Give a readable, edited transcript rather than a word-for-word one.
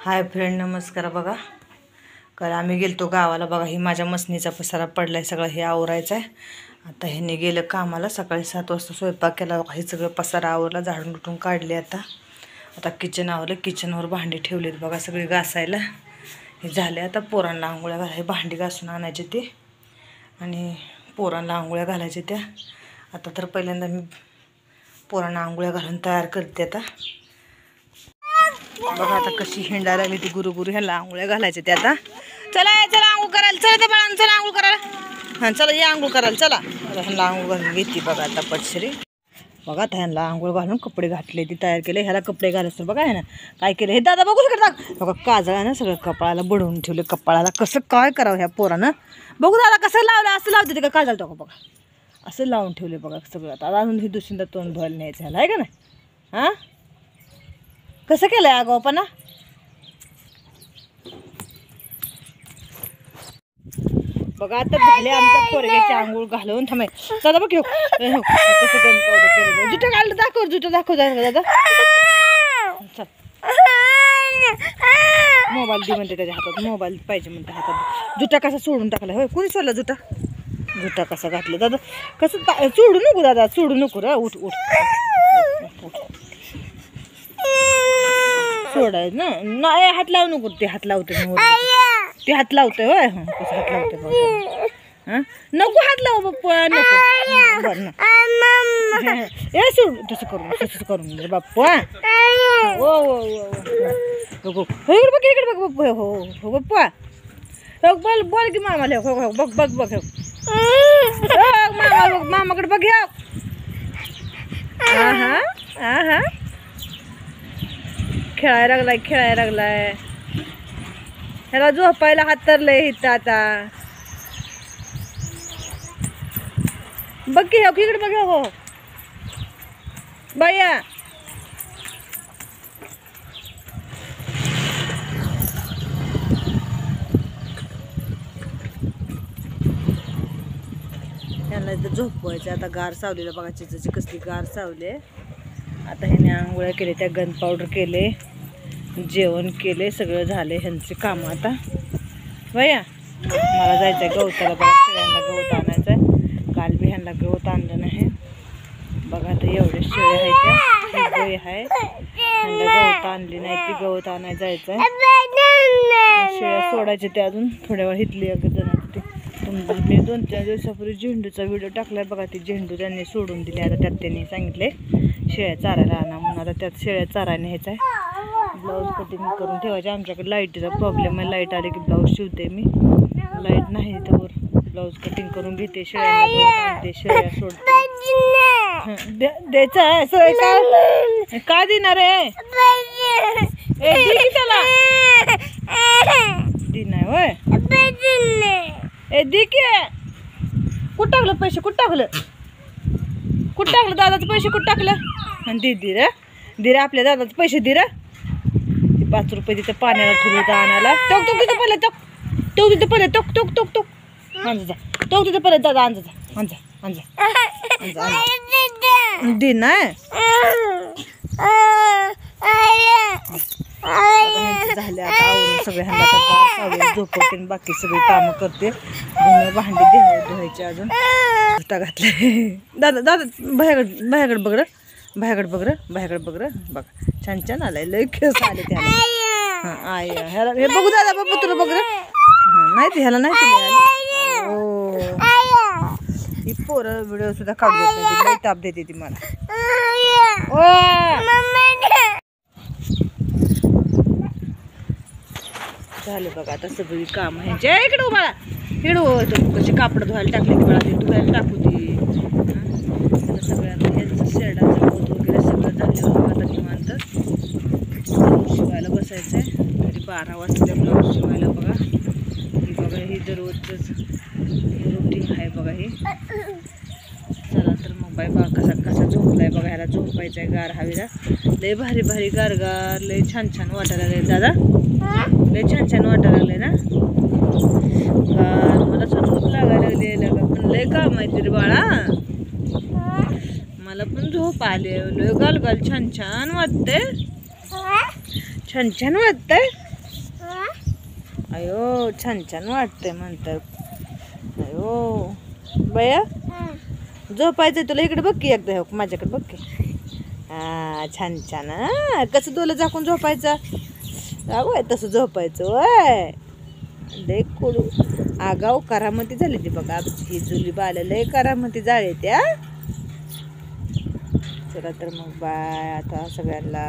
Hi friend, नमस्कार. बघा काल आम्ही गेलतो गावाला. बघा ही माझ्या मसनीचा पसारा पडलाय, सगळं हे आवरायचं आहे. आता ह्याने गेलं कामाला. सकाळी 7 वाजता स्वयंपाक केला. बघा हे सगळं पसारा आवरला, झाडून उठून काढले. आता किचन आवरलं. किचनवर भांडी ठेवलेत बघा सगळी घासायला. हे झाले. आता पोरांना आंघोळ्या घालाय, भांडी घासून आणायचे ते आणि पोरांना आंघोळ्या घालायचे त्या. आता तर पहिल्यांदा मी पोरांना आंघोळ्या घालून तयार करते. आता बघा आता कशी हिंडायला लागली ती गुरु ह्याला आंघोळ्या घालायचे ते. आता चला चला आंघोळ करायला, चला तर बाळांनो चला आंघोळ करायला. हां चला या आंघोळ करायला चला. ह्यांना आंघोळ घालून घेते बघा आता पटसरी. बघा आता ह्यांना आंघोळ घालून कपडे घातले, ती तयार केले. ह्याला कपडे घालायचं बघा. आहे ना काय केलं हे दादा बघू शकता. बघा काजळ आहे ना सगळं कपाळाला बुडवून ठेवले. कपाळाला कसं काय करावं ह्या पोरानं. बघू दादा कसं लावलं, असं लावते ते का काजळ तो बघा असं लावून ठेवले बघा सगळं. आता अजून ही दुसरींदा तोंड धुवायला न्यायचं ह्याला, आहे का नाही. हां कसं केलंय आगाऊपणा. बघा आता झाले आमच्या पोरग्याची आंघोळ घालून. थांबाय दादा बघ कसं गन पावडर केलं. जुटं घाललं दाखव, जुटं दाखव दादा. चल मोबाईल दे म्हणते त्याच्या हातात, मोबाईल पाहिजे म्हणते हातात. जुटा कसा सोडून टाकला होय, कोणी सोडला जुटा. जुटा कसा घातला दादा, कसं सोडू नको दादा, सोडू नको रे. उठ उठ उठ. सोडायचं ना नाही, हात लावू नको. ते हात लावते ते हात लावतोय होय. हां कसं हात लावते बघा. हां नको हात लावू बाप्पा नको. बरं ना ए सोड, तसं करून रे बाप्पा. हो हो हो बघ इकडे बघ बाप्पा. हो हो बाप्पा हो बोल बोल की मामाला. हो हो बघ बघ बघ मामा बघ, मामाकडे बघ. हा हा हा हा खेळायला लागलाय. ह्याला झोपायला हातरलंय इथं आता. बघ की हो इकडे बघ. हो बाया ह्याला इथं झोपवायचं. आता गार सावलीला बघा चिचाची कसली गार सावली आहे. आता ह्याने आंघोळ्या केले, त्या गन पावडर केले, जेवण केले, सगळं झाले ह्यांचे कामं. आता भैया मला जायचं आहे गवताला. बघा शेळ्यांना गवत आणायचं आहे. काल बी ह्यांना गवत आणलं नाही. बघा आता एवढे शेळे आहेत, त्या गाय आहे. ह्यांना गवत आणली नाही, ती गवत आणायला जायचं आहे. शेळ्या सोडायचे ते अजून थोड्या वेळ हितली जणांची. मी 2-4 दिवसापूर्वी झेंडूचा व्हिडिओ टाकलाय बघा. ती झेंडू त्यांनी सोडून दिली. आता त्यात त्यांनी सांगितले शेळ्या चारायला आणा म्हणून. आता त्यात शेळ्या चारायला न्यायचं आहे. ब्लाऊज कटिंग करून ठेवायचे. आमच्याकडे लाईटीचा प्रॉब्लेम आहे. लाईट आली की ब्लाऊज शिवते मी. लाईट नाही त्यावर ब्लाऊज कटिंग करून घेते. शेळ्यांना आणते, शेळ्या सोडते. द्यायचं आहे सोय का देणार आहे. त्याला दिनाय होय. ए दे की. कुठं टाकलं पैसे, कुठं टाकलं दादाचे पैसे, कुठं टाकलं. दे दे रे आपल्या दादाचे पैसे दे रे. 5 रुपये तिथं पाण्याला ठेवलं होतं आणायला. टोक टोक तिथं पहिले, टोक तिथं पहिले, टोक टोक टोक टोक आणजा जा. टोक तिथं पहिले दादा आणजा जा, आणजा दे ना. झाले आता आवरून सगळे. ह्यांना झोपवते, बाकी सगळी कामं करते. भांडी धुवायचे अजून. जुटा घातले दादा. दादा बाह्याकडे बघ रे, बाह्याकडे बघ रे. बघा छान आलाय, लय खेळ आले त्याला. हां आय ह्याला हे बघू दादा बाबा तुला बघ रे. हां नाही ते ह्याला नाही ते. हो ही पोरं व्हिडिओ सुद्धा काढू देत नाही, लय ताप देते ती मला. झाले बघा आता सगळी काम ह्यांची. इकडे मला इकडे कशी कापड धुवायला टाकली की मला ते धुवायला टाकू दे. सगळ्यांना ह्यांचं शेडाचं गवत वगैरे सगळं झालं. आता निवांत ब्लाऊज शिवायला बसायचं आहे. तरी 12 वाजता ब्लाऊज शिवायला. बघा ही बघा ही दररोजच रुटीन आहे बघा हे. चला तर मग बाय. बघा कसा झोपलाय बघा. ह्याला झोपायचं आहे गार हवेला. लय भारी गारगार, लय छान वाटायला लागले दादा. लय छान वाटायला लागले ना गार. मला झोप लागायला लागली. पण लय काम आहे तरी बाळा. मला पण झोप आले. लय गाल छान वाटते. छान वाटतंय. अयो छान छान वाटतंय म्हणतात. अयो बया झोपायचं तुला. इकडे बघ की एकदा, हो माझ्याकडे बघ की. हा छान छान. हा कसं डोलं झाकून झोपायचं. वय तसं झोपायचं वय. लय कुडू आगाव करामती झाली ती बघा आमची ही जुली बाला. लय करामती झाली त्या. चला तर मग बाय आता सगळ्यांना.